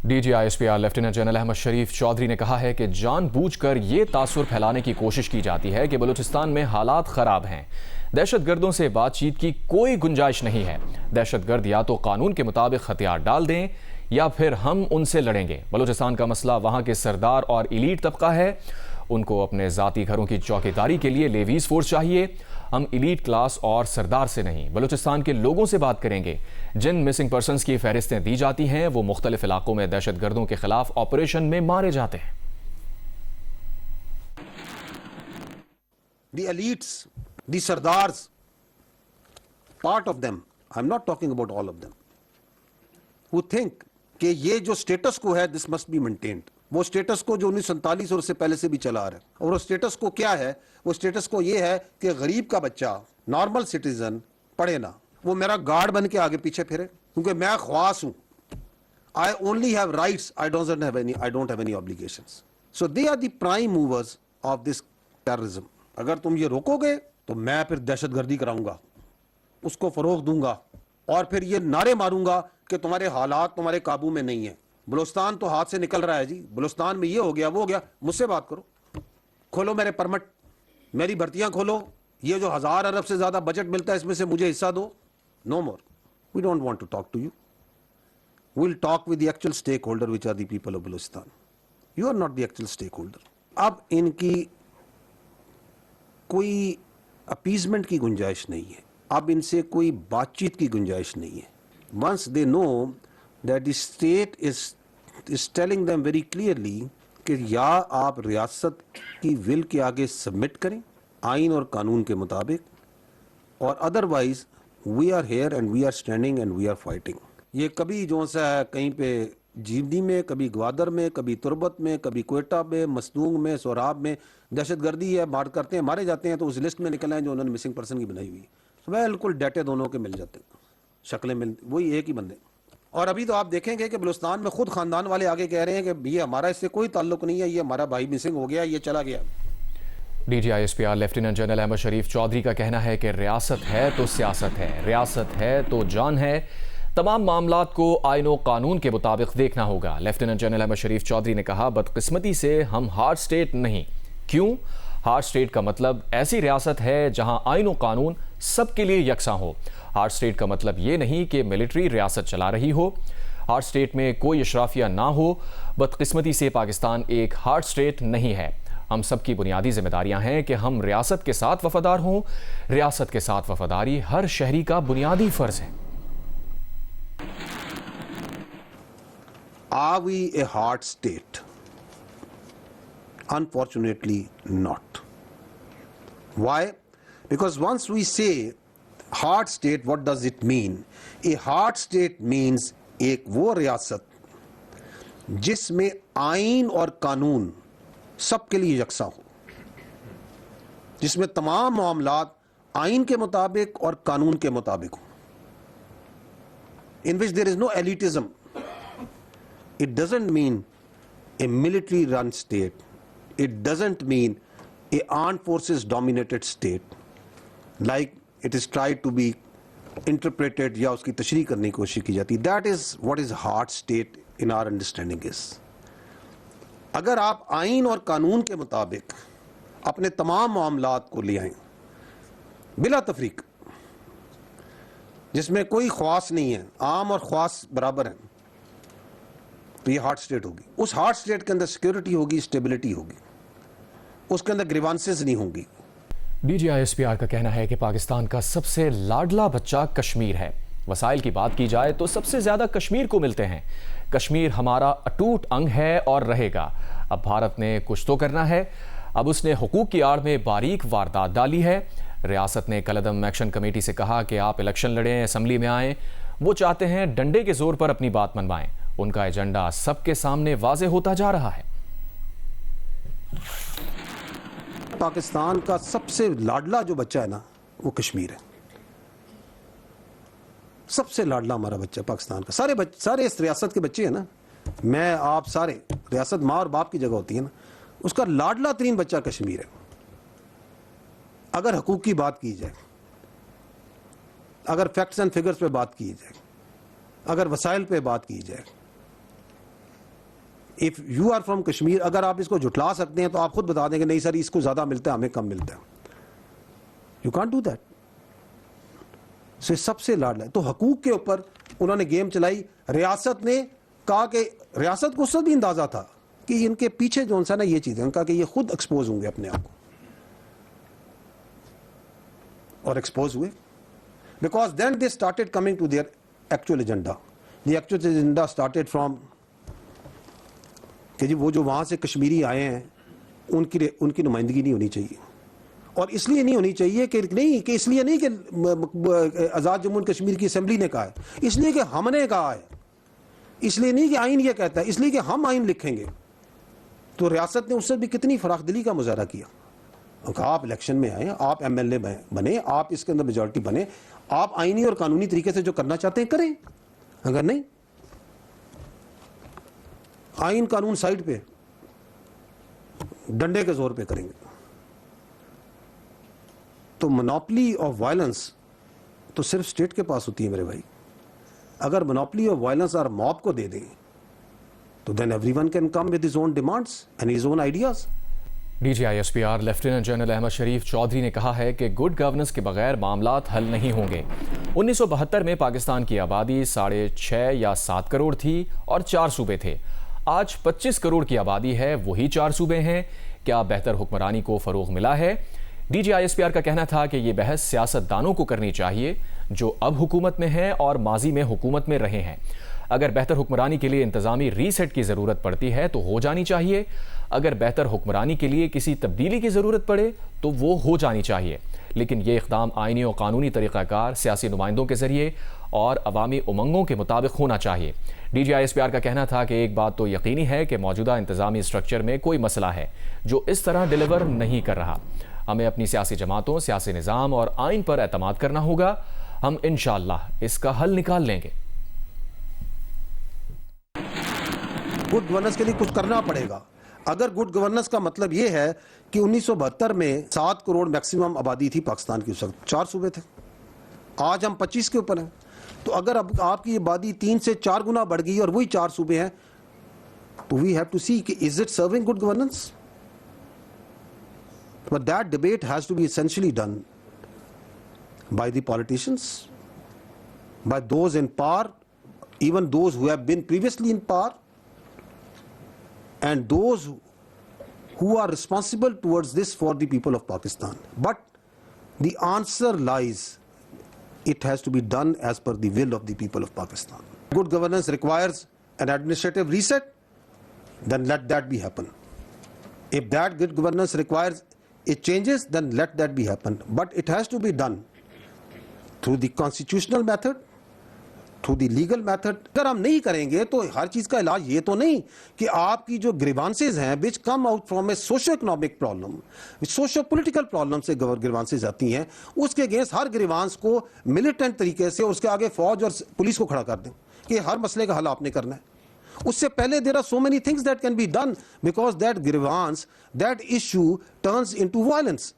D G I S P R lieutenant general Ahmed Sharif Chaudhry نے کہا ہے کہ جان بوجھ کر یہ تاثر پھیلانے کی کوشش کی جاتی ہے کہ بلوچستان میں حالات خراب ہیں۔ دہشت گردوں سے بات چیت کی کوئی گنجائش نہیں ہے۔ دہشت گرد یا تو قانون کے مطابق ہتھیار ڈال دیں یا پھر ہم ان سے لڑیں گے۔ بلوچستان کا مسئلہ وہاں کے سردار اور ایلیٹ طبقہ ہے۔ ان کو اپنے ذاتی گھروں کی چوکیداری کے لیے لیویز فورس چاہیے۔ ہم ایلیٹ کلاس اور سردار سے نہیں، بلوچستان کے لوگوں سے بات کریں گے۔ جن مسنگ پرسنز کی فہرستیں دی جاتی ہیں وہ مختلف علاقوں میں دہشت گردوں کے خلاف آپریشن میں مارے جاتے ہیں۔ The elites, the sardars, part of them, I'm not talking about all of them, who think کہ یہ جو سٹیٹس کو ہے this must be maintained. وہ سٹیٹس کو جو 1947 اور اس سے پہلے سے بھی چلا آ رہا ہے، اور وہ سٹیٹس کو کیا ہے؟ وہ سٹیٹس کو یہ ہے کہ غریب کا بچہ، نارمل سٹیزن پڑھے نہ، وہ میرا گارڈ بن کے آگے پیچھے پھرے، کیونکہ میں خواص ہوں۔ I only have rights, I don't have any obligations. So they are the prime movers of this terrorism. اگر تم یہ روکو گے تو میں پھر دہشت گردی کراؤں گا، اس کو فروغ دوں گا، اور پھر یہ نعرے ماروں گا کہ تمہارے حالات تمہارے قابو میں نہیں ہیں۔ بلوچستان تو ہاتھ سے نکل رہا ہے جی، بلوچستان میں یہ ہو گیا وہ ہو گیا، مجھ سے بات کرو، کھولو میرے پرمٹ، میری بھرتیاں کھولو، یہ جو 1000 ارب سے زیادہ بجٹ ملتا ہے اس میں سے مجھے حصہ دو۔ No more. We don't want to talk to you. We'll talk with the actual stakeholder which are the people of Balochistan. You are not the actual stakeholder. اب ان کی کوئی اپیزمنٹ کی گنجائش نہیں ہے، اب ان سے کوئی بات چیت کی گنجائش نہیں ہے۔ Once they know that the state is telling them very clearly کہ یا آپ ریاست کی ول کے آگے سبمٹ کریں آئین اور قانون کے مطابق، اور otherwise we are here and we are standing and we are fighting. یہ کبھی جو سا ہے کہیں پہ جیندی میں، کبھی گوادر میں، کبھی تربت میں، کبھی کوئٹہ میں، مسنونگ میں، سوراب میں دہشت گردی ہے، مار کرتے ہیں، مارے جاتے ہیں، تو اس لسٹ میں نکل آئے جو انہوں نے مسنگ پرسن کی بنائی ہوئی ہے، بالکل ڈیٹے دونوں کے مل جاتے ہیں، شکلیں مل، وہی ایک ہی بندے۔ اور ابھی تو آپ دیکھیں گے کہ بلوچستان میں خود خاندان والے آگے کہہ رہے ہیں کہ یہ ہمارا اس سے کوئی تعلق نہیں ہے، یہ ہمارا بھائی مسنگ ہو گیا، یہ چلا گیا۔ D G I S P R lieutenant general Ahmed Sharif Chaudhry کا کہنا ہے کہ ریاست ہے تو سیاست ہے، ریاست ہے تو جان ہے، تمام معاملات کو آئین و قانون کے مطابق دیکھنا ہوگا۔ لیفٹیننٹ جنرل احمد شریف چودھری نے کہا بدقسمتی سے ہم ہارڈ سٹیٹ نہیں۔ کیوں؟ ہارڈ سٹیٹ کا مطلب ایسی ریاست ہے جہاں آئین و قانون سب کے لیے یکساں ہو۔ ہارڈ سٹیٹ کا مطلب یہ نہیں کہ ملٹری ریاست چلا رہی ہو، ہارڈ سٹیٹ میں کوئی اشرافیہ نہ ہو۔ بدقسمتی سے پاکستان ایک ہارڈ سٹیٹ نہیں ہے۔ ہم سب کی بنیادی ذمہ داریاں ہیں کہ ہم ریاست کے ساتھ وفادار ہوں۔ ریاست کے ساتھ وفاداری ہر شہری کا بنیادی فرض ہے۔ Are we a hard state? Unfortunately not. Why? Because once we say hard state, what does it mean? A hard state means ایک وہ ریاست جس میں آئین اور قانون سب کے لیے یکساں ہو، جس میں تمام معاملات آئین کے مطابق اور قانون کے مطابق ہوں، in which there is no elitism. It doesn't mean a military run state. It doesn't mean a armed forces dominated state like it is tried to be interpreted یا اس کی تشریح کرنے کی کوشش کی جاتی۔ That is what is hard state in our understanding is. اگر آپ آئین اور قانون کے مطابق اپنے تمام معاملات کو لے آئیں بلا تفریق، جس میں کوئی خواص نہیں ہے، عام اور خاص برابر ہیں، تو یہ ہارڈ سٹیٹ ہوگی۔ اس ہارڈ سٹیٹ کے اندر سیکیورٹی ہوگی، اسٹیبلٹی ہوگی، اس کے اندر گریوانسز نہیں ہوں گی۔ D G I S P R کا کہنا ہے کہ پاکستان کا سب سے لاڈلا بچہ کشمیر ہے۔ وسائل کی بات کی جائے تو سب سے زیادہ کشمیر کو ملتے ہیں۔ کشمیر ہمارا اٹوٹ انگ ہے اور رہے گا۔ اب بھارت نے کچھ تو کرنا ہے۔ اب اس نے حقوق کی آڑ میں باریک واردات ڈالی ہے۔ ریاست نے کالعدم ایکشن کمیٹی سے کہا کہ آپ الیکشن لڑیں، اسمبلی میں آئیں۔ وہ چاہتے ہیں ڈنڈے کے زور پر اپنی بات منوائیں۔ ان کا ایجنڈا سب کے سامنے واضح ہوتا جا رہا ہے۔ پاکستان کا سب سے لاڈلا جو بچہ ہے نا وہ کشمیر ہے۔ سب سے لاڈلا ہمارا بچہ پاکستان کا، سارے اس ریاست کے بچے ہیں نا، میں آپ سارے، ریاست ماں اور باپ کی جگہ ہوتی ہے نا، اس کا لاڈلا ترین بچہ کشمیر ہے۔ اگر حقوق کی بات کی جائے، اگر فیکٹس اینڈ فگرز پہ بات کی جائے، اگر وسائل پہ بات کی جائے، If you are from Kashmir, اگر آپ اس کو جھٹلا سکتے ہیں تو آپ خود بتا دیں کہ نہیں سر اس کو زیادہ ملتا ہے ہمیں کم ملتا ہے. You can't do that. So سب سے لاڈ ہے. تو حقوق کے اوپر انہوں نے گیم چلائی. ریاست نے کہا کہ ریاست کو اس سے بھی اندازہ تھا کہ ان کے پیچھے جو سا نا یہ چیزیں ان کا کہ یہ خود ایکسپوز ہوں گے اپنے آپ کو, اور ایکسپوز ہوئے. Because then they started coming to their actual agenda. The actual agenda started from کہ جی وہ جو وہاں سے کشمیری آئے ہیں ان کی نمائندگی نہیں ہونی چاہیے. اور اس لیے نہیں ہونی چاہیے کہ نہیں کہ اس لیے نہیں کہ آزاد جموں اینڈ کشمیر کی اسمبلی نے کہا ہے, اس لیے کہ ہم نے کہا ہے, اس لیے نہیں کہ آئین یہ کہتا ہے, اس لیے کہ ہم آئین لکھیں گے. تو ریاست نے اس سے بھی کتنی فراخ دلی کا مظاہرہ کیا. آپ الیکشن میں آئیں, آپ ایم ایل اے بنے, آپ اس کے اندر میجورٹی بنے, آپ آئینی اور قانونی طریقے سے جو کرنا چاہتے ہیں کریں, اگر نہیں آئین قانون سائڈ پہ ڈنڈے کے زور پہ کریں گے. تو منوپلی آف وائلنس تو صرف اسٹیٹ کے پاس ہوتی ہے میرے بھائی. اگر منوپلی آف وائلنس اور موب کو دے دیں تو then everyone can come with his own demands and his own ideas. D G I S P R lieutenant general Ahmed Sharif Chaudhry نے کہا ہے کہ گڈ گورننس کے بغیر معاملات حل نہیں ہوں گے. 1972 میں پاکستان کی آبادی 6.5 یا 7 کروڑ تھی اور 4 صوبے تھے. آج 25 کروڑ کی آبادی ہے, وہی 4 صوبے ہیں. کیا بہتر حکمرانی کو فروغ ملا ہے؟ D G I S P R کا کہنا تھا کہ یہ بحث سیاست دانوں کو کرنی چاہیے جو اب حکومت میں ہیں اور ماضی میں حکومت میں رہے ہیں. اگر بہتر حکمرانی کے لیے انتظامی ری سیٹ کی ضرورت پڑتی ہے تو ہو جانی چاہیے. اگر بہتر حکمرانی کے لیے کسی تبدیلی کی ضرورت پڑے تو وہ ہو جانی چاہیے. لیکن یہ اقدام آئینی اور قانونی طریقہ کار سیاسی نمائندوں کے ذریعے اور عوامی امنگوں کے مطابق ہونا چاہیے. D G I S P R کا کہنا تھا کہ ایک بات تو یقینی ہے کہ موجودہ انتظامی اسٹرکچر میں کوئی مسئلہ ہے جو اس طرح ڈیلیور نہیں کر رہا. ہمیں اپنی سیاسی جماعتوں, سیاسی نظام اور آئین پر اعتماد کرنا ہوگا. ہم انشاءاللہ اس کا حل نکال لیں گے. گڈ گورننس کے لیے کچھ کرنا پڑے گا. اگر گڈ گورننس کا مطلب یہ ہے کہ 1972 میں 7 کروڑ میکسیمم آبادی تھی پاکستان کی, اس وقت 4 صوبے تھے, آج ہم 25 کے اوپر ہیں. تو اگر اب آپ کی آبادی 3 سے 4 گنا بڑھ گئی اور وہی 4 صوبے ہیں تو وی ہیو ٹو سی کہ is it serving good governance. But that debate has to be essentially done by the politicians, by those in power, even those who have been previously in power, and those who are responsible towards this for the people of Pakistan. But the answer lies, it has to be done as per the will of the people of Pakistan. Good governance requires an administrative reset, then let that be happen. If that good governance requires it changes, then let that be happen. But it has to be done through the constitutional method, through the legal method. اگر ہم نہیں کریں گے تو ہر چیز کا علاج یہ تو نہیں کہ آپ کی جو گریوانسز ہیں which come out from a socio-economic problem, socio-political problem سے گریوانسز آتی ہیں, اس کے اگینسٹ ہر گریوانس کو ملیٹنٹ طریقے سے اس کے آگے فوج اور پولیس کو کھڑا کر دیں کہ ہر مسئلے کا حل آپ نے کرنا ہے. اس سے پہلے there are so many things that can be done because that grievance, that issue turns into violence.